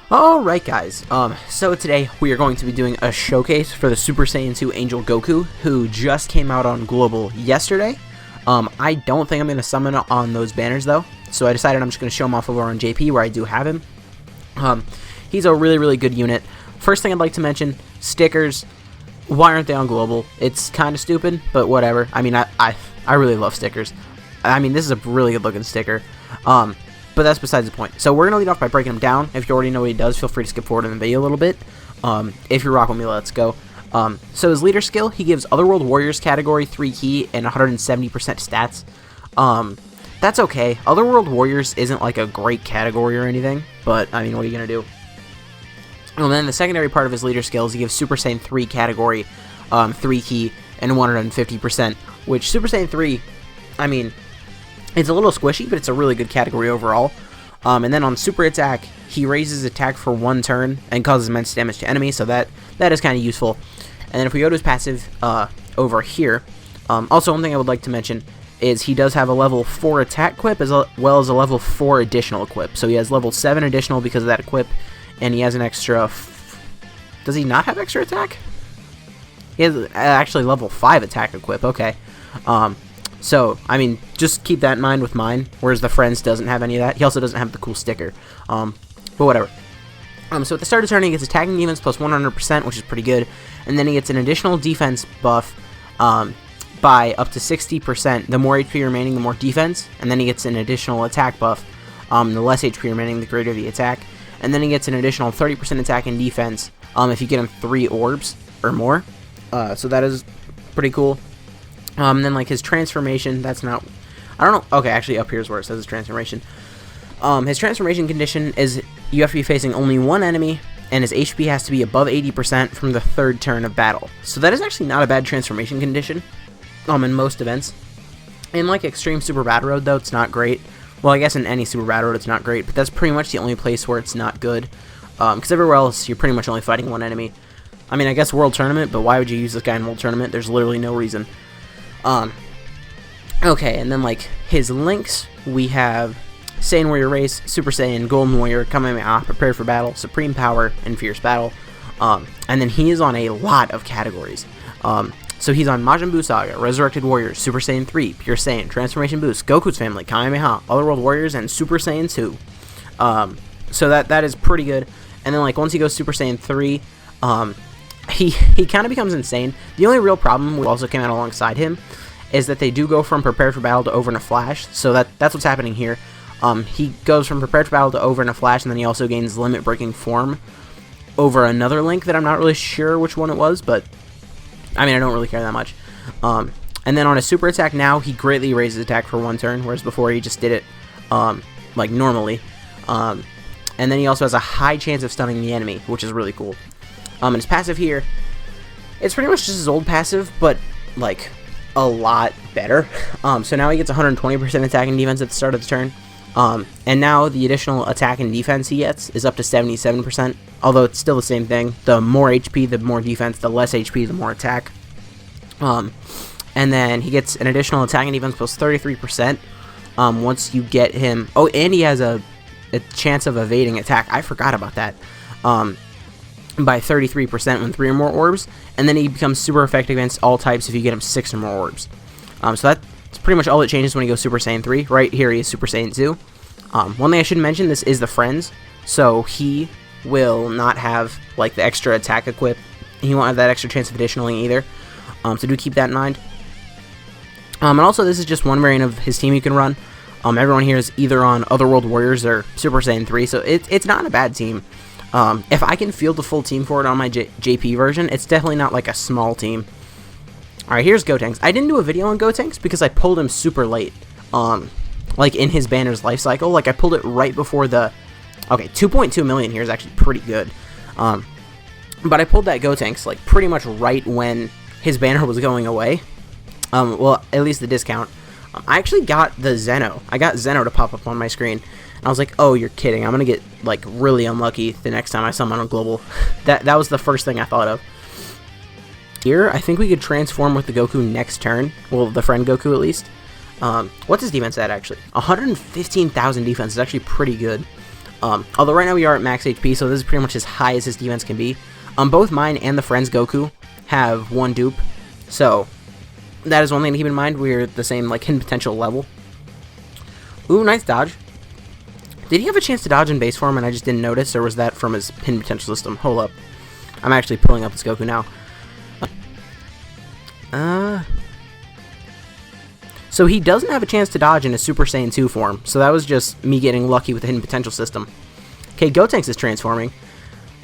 Alright guys, so today we are going to be doing a showcase for the Super Saiyan 2 Angel Goku, who just came out on Global yesterday. I don't think I'm going to summon on those banners though, so I decided I'm just going to show him off over on JP where I do have him. He's a really good unit. First thing I'd like to mention, stickers. Why aren't they on Global? It's kind of stupid, but whatever. I mean, I really love stickers. I mean, this is a really good looking sticker. But that's besides the point. So we're going to lead off by breaking him down. If you already know what he does, feel free to skip forward in the video a little bit. If you're rocking with me, let's go. So his leader skill, he gives Otherworld Warriors category 3 key and 170% stats. That's okay. Otherworld Warriors isn't like a great category or anything, but I mean, what are you going to do? And then the secondary part of his leader skills, he gives Super Saiyan 3 category 3 key and 150%, which Super Saiyan 3, I mean, it's a little squishy, but it's a really good category overall. And then on Super Attack, he raises attack for 1 turn and causes immense damage to enemies, so that is kind of useful. And then if we go to his passive over here, also one thing I would like to mention is he does have a level 4 attack equip as well as a level 4 additional equip. So he has level 7 additional because of that equip, and he has an extra... Does he not have extra attack? He has actually level 5 attack equip, okay. So, I mean, just keep that in mind with mine, whereas the Friends doesn't have any of that. He also doesn't have the cool sticker, but whatever. So at the start of the turn, he gets attacking defense plus 100%, which is pretty good, and then he gets an additional defense buff by up to 60%. The more HP remaining, the more defense, and then he gets an additional attack buff. The less HP remaining, the greater the attack, and then he gets an additional 30% attack and defense if you get him 3 orbs or more. So that is pretty cool. Then like his transformation, that's not, I don't know, okay, actually up here is where it says his transformation. His transformation condition is you have to be facing only 1 enemy, and his HP has to be above 80% from the 3rd turn of battle. So that is actually not a bad transformation condition, in most events. In like Extreme Super Battle Road though, it's not great. Well, I guess in any Super Battle Road it's not great, but that's pretty much the only place where it's not good. Because everywhere else, you're pretty much only fighting 1 enemy. I mean, I guess World Tournament, but why would you use this guy in World Tournament? There's literally no reason. Okay, and then like his links, we have Saiyan Warrior Race, Super Saiyan, Golden Warrior, Kamehameha, Prepare for Battle, Supreme Power, and Fierce Battle. And then he is on a lot of categories. So he's on Majin Buu Saga, Resurrected Warriors, Super Saiyan 3, Pure Saiyan, Transformation Boost, Goku's Family, Kamehameha, Otherworld Warriors, and Super Saiyan 2. So that is pretty good. And then like once he goes Super Saiyan 3, he kind of becomes insane. The only real problem, which also came out alongside him, is that they do go from Prepared for Battle to Over in a Flash. So that's what's happening here. He goes from Prepared for Battle to Over in a Flash, and then he also gains Limit Breaking Form over another link that I'm not really sure which one it was, but I mean, I don't really care that much. And then on a Super Attack now, he greatly raises attack for 1 turn, whereas before he just did it like normally. And then he also has a high chance of stunning the enemy, which is really cool. And his passive here, it's pretty much just his old passive, but like a lot better. So now he gets 120% attack and defense at the start of the turn. And now the additional attack and defense he gets is up to 77%, although it's still the same thing. The more HP, the more defense, the less HP, the more attack. And then he gets an additional attack and defense plus 33%, once you get him. Oh, and he has a chance of evading attack. I forgot about that. By 33% when 3 or more orbs, and then he becomes super effective against all types if you get him 6 or more orbs. So that's pretty much all it changes when he goes Super Saiyan 3. Right here he is Super Saiyan 2. One thing I should mention, this is the Friends, so he will not have like the extra attack equip. He won't have that extra chance of additionaling either. So do keep that in mind. And also this is just one variant of his team you can run. Everyone here is either on Otherworld Warriors or Super Saiyan 3, so it's not a bad team. If I can field the full team for it on my JP version, it's definitely not like a small team. Alright, here's Gotenks. I didn't do a video on Gotenks because I pulled him super late. Like in his banner's life cycle. Like I pulled it right before the... Okay, 2.2 million here is actually pretty good. But I pulled that Gotenks like pretty much right when his banner was going away. Well, at least the discount. I actually got the Zeno. I got Zeno to pop up on my screen. And I was like, oh, you're kidding. I'm going to get, like, really unlucky the next time I summon on Global. That was the first thing I thought of. Here, I think we could transform with the Goku next turn. Well, the friend Goku, at least. What's his defense at, actually? 115,000 defense is actually pretty good. Although right now we are at max HP, so this is pretty much as high as his defense can be. Both mine and the friend's Goku have 1 dupe, so that is one thing to keep in mind. We're at the same like hidden potential level. Ooh, nice dodge. Did he have a chance to dodge in base form and I just didn't notice, or was that from his hidden potential system? Hold up. I'm actually pulling up this Goku now. So he doesn't have a chance to dodge in his Super Saiyan 2 form, so that was just me getting lucky with the hidden potential system. Okay, Gotenks is transforming.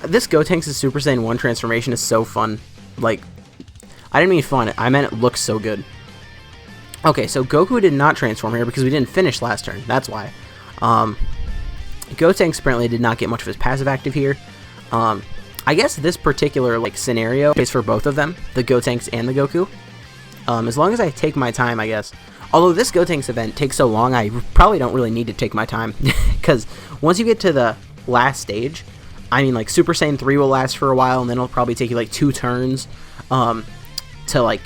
This Gotenks' Super Saiyan 1 transformation is so fun. Like, I didn't mean fun, I meant it looks so good. Okay, so Goku did not transform here because we didn't finish last turn, that's why. Gotenks apparently did not get much of his passive active here. I guess this particular like scenario is for both of them, the Gotenks and the Goku. As long as I take my time, I guess. Although this Gotenks event takes so long, I probably don't really need to take my time. Because once you get to the last stage, I mean, like, Super Saiyan 3 will last for a while, and then it'll probably take you, like, 2 turns to, like,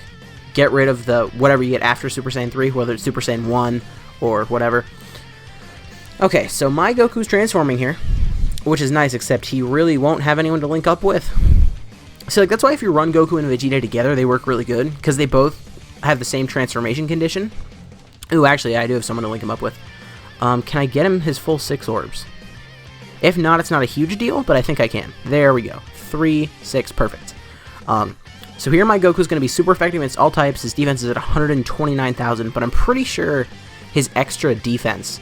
get rid of the whatever you get after Super Saiyan 3, whether it's Super Saiyan 1 or whatever. Okay, so my Goku's transforming here, which is nice, except he really won't have anyone to link up with. So, like, that's why if you run Goku and Vegeta together, they work really good, because they both have the same transformation condition. Ooh, actually, I do have someone to link him up with. Can I get him his full 6 orbs? If not, it's not a huge deal, but I think I can. There we go. 3, 6, perfect. So here my Goku's going to be super effective against all types. His defense is at 129,000, but I'm pretty sure his extra defense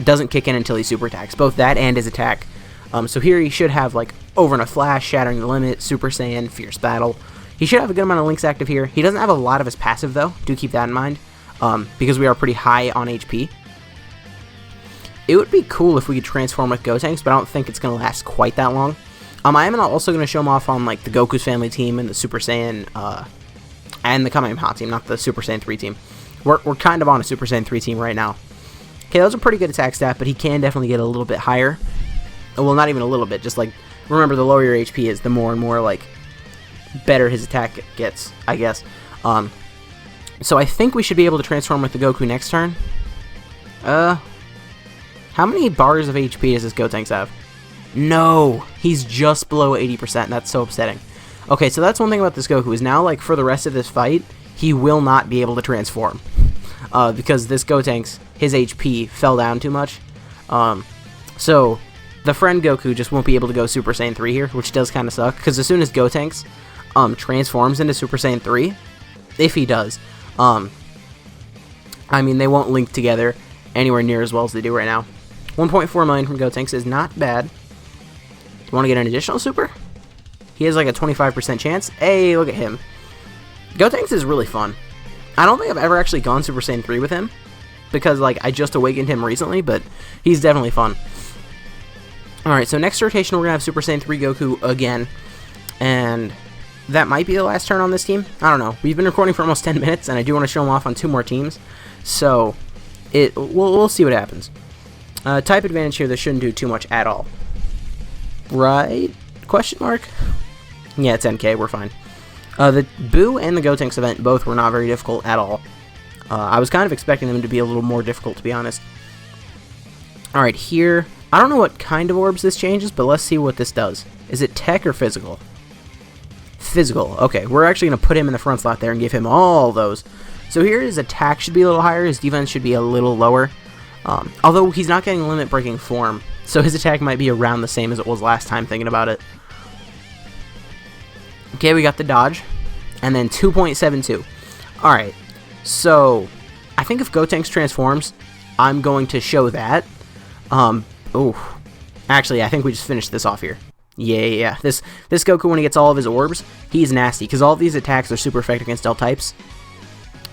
doesn't kick in until he super attacks. Both that and his attack. So here he should have, like, Over in a Flash, Shattering the Limit, Super Saiyan, Fierce Battle. He should have a good amount of links active here. He doesn't have a lot of his passive, though. Do keep that in mind, because we are pretty high on HP. It would be cool if we could transform with Gotenks, but I don't think it's going to last quite that long. I am also going to show him off on like the Goku's family team and the Super Saiyan, and the Kamehameha team, not the Super Saiyan 3 team. We're kind of on a Super Saiyan 3 team right now. Okay, those are pretty good attack stat, but he can definitely get a little bit higher. Well, not even a little bit, just like, remember the lower your HP is, the more and more, like, better his attack gets, I guess. So I think we should be able to transform with the Goku next turn. How many bars of HP does this Gotenks have? No! He's just below 80%, that's so upsetting. Okay, so that's one thing about this Goku, is now, like, for the rest of this fight, he will not be able to transform. Because this Gotenks, his HP fell down too much. So the friend Goku just won't be able to go Super Saiyan 3 here, which does kind of suck, because as soon as Gotenks transforms into Super Saiyan 3, if he does, I mean, they won't link together anywhere near as well as they do right now. 1.4 million from Gotenks is not bad. You want to get an additional super? He has like a 25% chance. Hey, look at him. Gotenks is really fun. I don't think I've ever actually gone Super Saiyan 3 with him, because like I just awakened him recently, but he's definitely fun. Alright, so next rotation we're going to have Super Saiyan 3 Goku again, and that might be the last turn on this team. I don't know. We've been recording for almost 10 minutes, and I do want to show him off on 2 more teams, so we'll see what happens. Type advantage here, this shouldn't do too much at all. Right? Question mark? Yeah, it's NK, we're fine. The Boo and the Gotenks event both were not very difficult at all. I was kind of expecting them to be a little more difficult, to be honest. Alright, here, I don't know what kind of orbs this changes, but let's see what this does. Is it tech or physical? Physical. Okay, we're actually going to put him in the front slot there and give him all those. So here his attack should be a little higher, his defense should be a little lower. Although he's not getting limit breaking form, so his attack might be around the same as it was last time, thinking about it. Okay, we got the dodge, and then 2.72. Alright, so I think if Gotenks transforms, I'm going to show that. Oh, actually, I think we just finished this off here. Yeah. This Goku, when he gets all of his orbs, he's nasty, because all of these attacks are super effective against all types.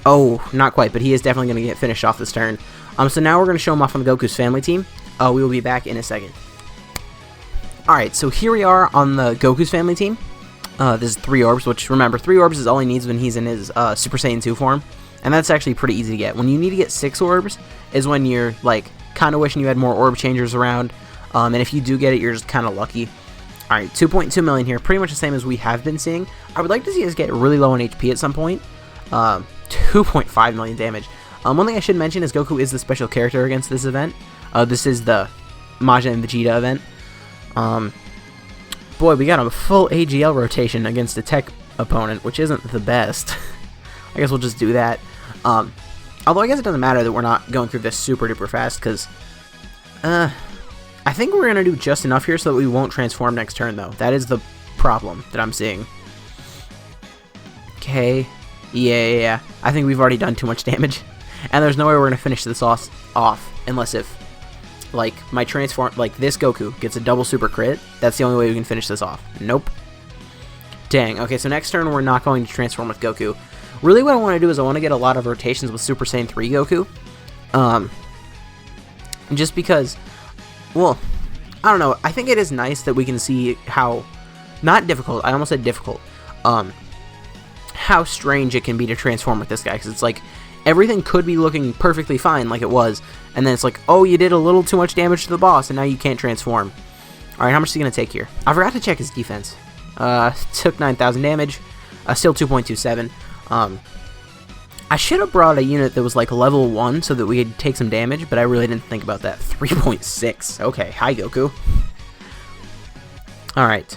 Oh, not quite, but he is definitely going to get finished off this turn. So now we're going to show him off on the Goku's family team. We will be back in a second. Alright, so here we are on the Goku's family team. This is 3 orbs, which, remember, 3 orbs is all he needs when he's in his Super Saiyan 2 form. And that's actually pretty easy to get. When you need to get 6 orbs is when you're, like, kind of wishing you had more orb changers around. And if you do get it, you're just kind of lucky. Alright, 2.2 million here, pretty much the same as we have been seeing. I would like to see us get really low on HP at some point. 2.5 million damage. One thing I should mention is Goku is the special character against this event. This is the Majin and Vegeta event. Boy, we got a full AGL rotation against a tech opponent, which isn't the best. I guess we'll just do that. Although I guess it doesn't matter that we're not going through this super duper fast, because I think we're going to do just enough here so that we won't transform next turn, though. That is the problem that I'm seeing. Okay. Yeah. I think we've already done too much damage. And there's no way we're going to finish this off unless if, like, my transform, like, this Goku gets a double super crit. That's the only way we can finish this off. Nope. Dang. Okay, so next turn we're not going to transform with Goku. Really what I want to do is I want to get a lot of rotations with Super Saiyan 3 Goku. Just because, well, I don't know. I think it is nice that we can see how, not difficult, I almost said difficult, how strange it can be to transform with this guy. Because it's like, everything could be looking perfectly fine like it was, and then it's like, oh, you did a little too much damage to the boss, and now you can't transform. Alright, how much is he going to take here? I forgot to check his defense. Took 9,000 damage, still 2.27. I should have brought a unit that was like level 1 so that we could take some damage, but I really didn't think about that. 3.6. Okay, hi Goku. Alright.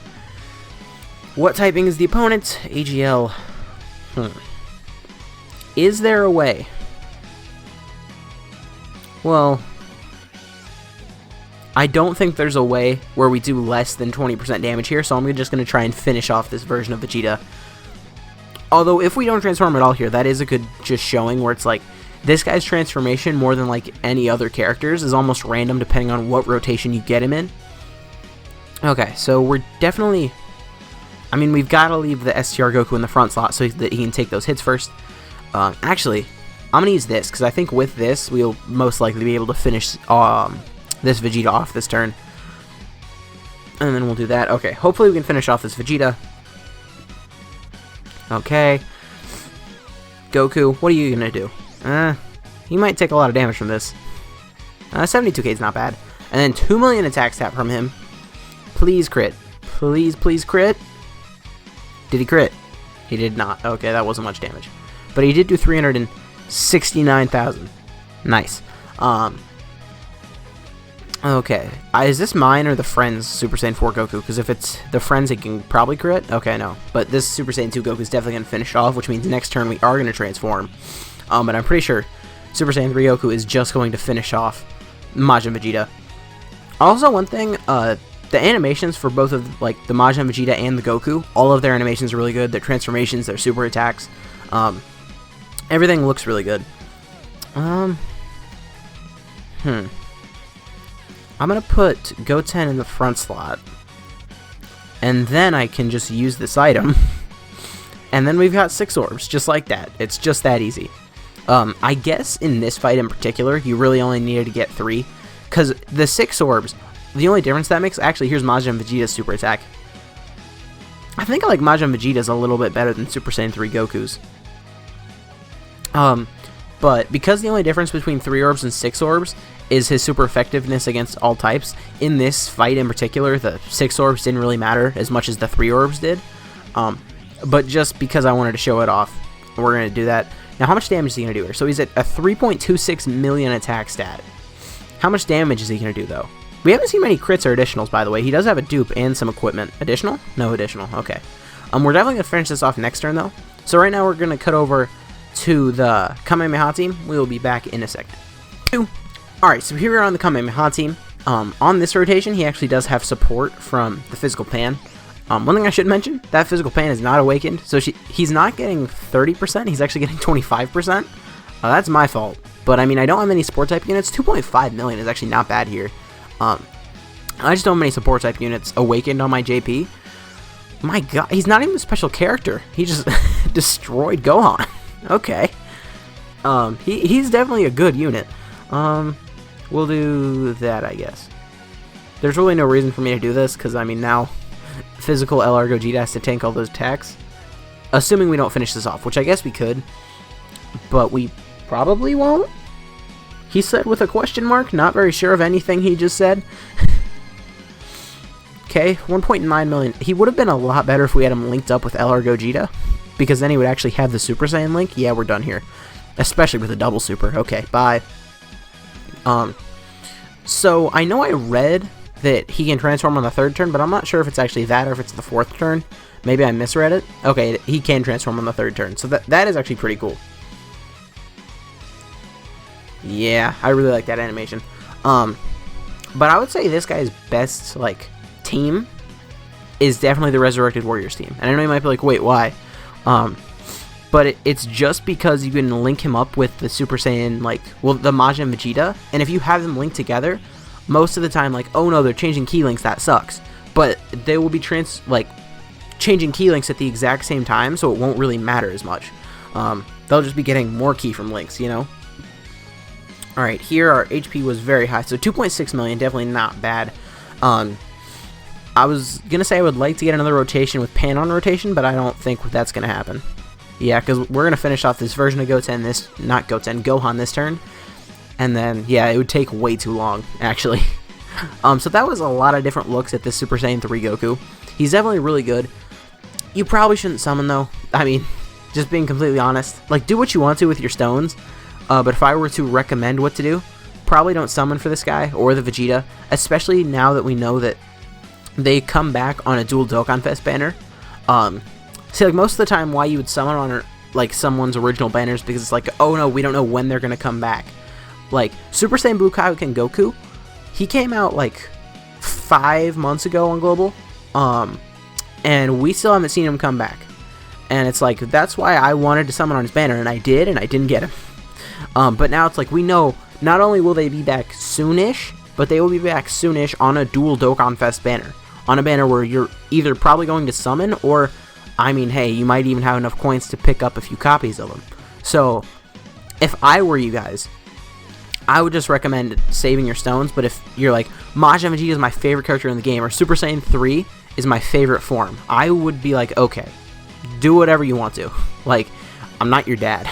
What typing is the opponent? AGL. Is there a way? Well, I don't think there's a way where we do less than 20% damage here, so I'm just going to try and finish off this version of Vegeta. Although, if we don't transform at all here, that is a good just showing where it's like, this guy's transformation, more than like any other characters, is almost random depending on what rotation you get him in. Okay, so we're definitely, I mean, we've got to leave the STR Goku in the front slot so that he can take those hits first. Actually, I'm going to use this, because I think with this, we'll most likely be able to finish this Vegeta off this turn. And then we'll do that. Okay, hopefully we can finish off this Vegeta. Okay. Goku, what are you going to do? He might take a lot of damage from this. 72k is not bad. And then 2 million attack stat from him. Please crit. Please, please crit. Did he crit? He did not. Okay, that wasn't much damage. But he did do 369,000. Nice. Okay. Is this mine or the Friends Super Saiyan 4 Goku? Because if it's the Friends, it can probably crit. Okay, no. But this Super Saiyan 2 Goku is definitely going to finish off, which means next turn we are going to transform. But I'm pretty sure Super Saiyan 3 Goku is just going to finish off Majin Vegeta. Also, one thing, the animations for both of, like, the Majin Vegeta and the Goku, all of their animations are really good. Their transformations, their super attacks, everything looks really good. I'm gonna put Goten in the front slot, and then I can just use this item, and then we've got 6 orbs, just like that. It's just that easy. I guess in this fight in particular, you really only needed to get 3, because the 6 orbs, the only difference that makes, actually, here's Majin Vegeta's super attack. I think I like Majin Vegeta's a little bit better than Super Saiyan 3 Goku's. But because the only difference between 3 orbs and 6 orbs is his super effectiveness against all types, in this fight in particular, the 6 orbs didn't really matter as much as the 3 orbs did. But just because I wanted to show it off, we're going to do that. Now, how much damage is he going to do here? So he's at a 3.26 million attack stat. How much damage is he going to do, though? We haven't seen many crits or additionals, by the way. He does have a dupe and some equipment. Additional? No additional. Okay. We're definitely going to finish this off next turn, though. So right now, we're going to cut over to the Kamehameha team. We will be back in a second. Alright, so here we are on the Kamehameha team. On this rotation, he actually does have support from the Physical Pan. One thing I should mention, that Physical Pan is not awakened, so he's not getting 30%, he's actually getting 25%. That's my fault. But, I mean, I don't have many support type units. 2.5 million is actually not bad here. I just don't have many support type units awakened on my JP. My god, he's not even a special character. He just destroyed Gohan. Okay. He's definitely a good unit. We'll do that, I guess. There's really no reason for me to do this, because, I mean, now physical LR Gogeta has to tank all those attacks. Assuming we don't finish this off, which I guess we could. But we probably won't. He said with a question mark, not very sure of anything he just said. Okay, 1.9 million. He would have been a lot better if we had him linked up with LR Gogeta, because then he would actually have the Super Saiyan link. Yeah, we're done here. Especially with a double super. Okay, bye. So I know I read that he can transform on the 3rd turn, but I'm not sure if it's actually that or if it's the 4th turn. Maybe I misread it. Okay, he can transform on the 3rd turn, so that is actually pretty cool. Yeah, I really like that animation. But I would say this guy's best, like, team is definitely the Resurrected Warriors team. And I know you might be like, wait, why? But it's just because you can link him up with the Super Saiyan, like, well, the Majin Vegeta. And if you have them linked together, most of the time, like, oh no, they're changing key links, that sucks. But they will be changing key links at the exact same time, so it won't really matter as much. They'll just be getting more key from links, you know? Alright, here our HP was very high, so 2.6 million, definitely not bad. I was going to say I would like to get another rotation with Pan on rotation, but I don't think that's going to happen. Yeah, because we're going to finish off this version of Gohan this turn. And then, yeah, it would take way too long, actually. So that was a lot of different looks at this Super Saiyan 3 Goku. He's definitely really good. You probably shouldn't summon, though. I mean, just being completely honest. Like, do what you want to with your stones. But if I were to recommend what to do, probably don't summon for this guy or the Vegeta. Especially now that we know that they come back on a dual Dokkan Fest banner. See, like, most of the time why you would summon on, like, someone's original banners, because it's like, oh no, we don't know when they're going to come back. Like, Super Saiyan Blue Kaioken Goku, he came out, like, 5 months ago on Global, and we still haven't seen him come back. And it's like, that's why I wanted to summon on his banner, and I didn't get him. But now it's like, we know, not only will they be back soonish, but they will be back soonish on a dual Dokkan Fest banner. On a banner where you're either probably going to summon, or, I mean, hey, you might even have enough coins to pick up a few copies of them. So, if I were you guys, I would just recommend saving your stones. But if you're like, Majin Vegeta is my favorite character in the game, or Super Saiyan 3 is my favorite form, I would be like, okay, do whatever you want to. Like, I'm not your dad.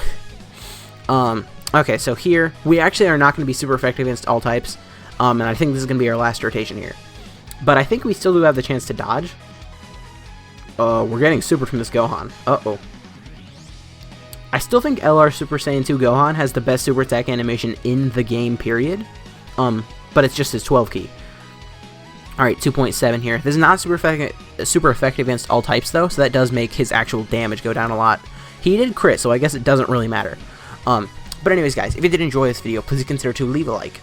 Okay, so here, we actually are not going to be super effective against all types. And I think this is going to be our last rotation here. But I think we still do have the chance to dodge. We're getting super from this Gohan. Uh-oh. I still think LR Super Saiyan 2 Gohan has the best super attack animation in the game, period. But it's just his 12 key. Alright, 2.7 here. This is not super effective against all types, though, so that does make his actual damage go down a lot. He did crit, so I guess it doesn't really matter. But anyways, guys, if you did enjoy this video, please consider to leave a like.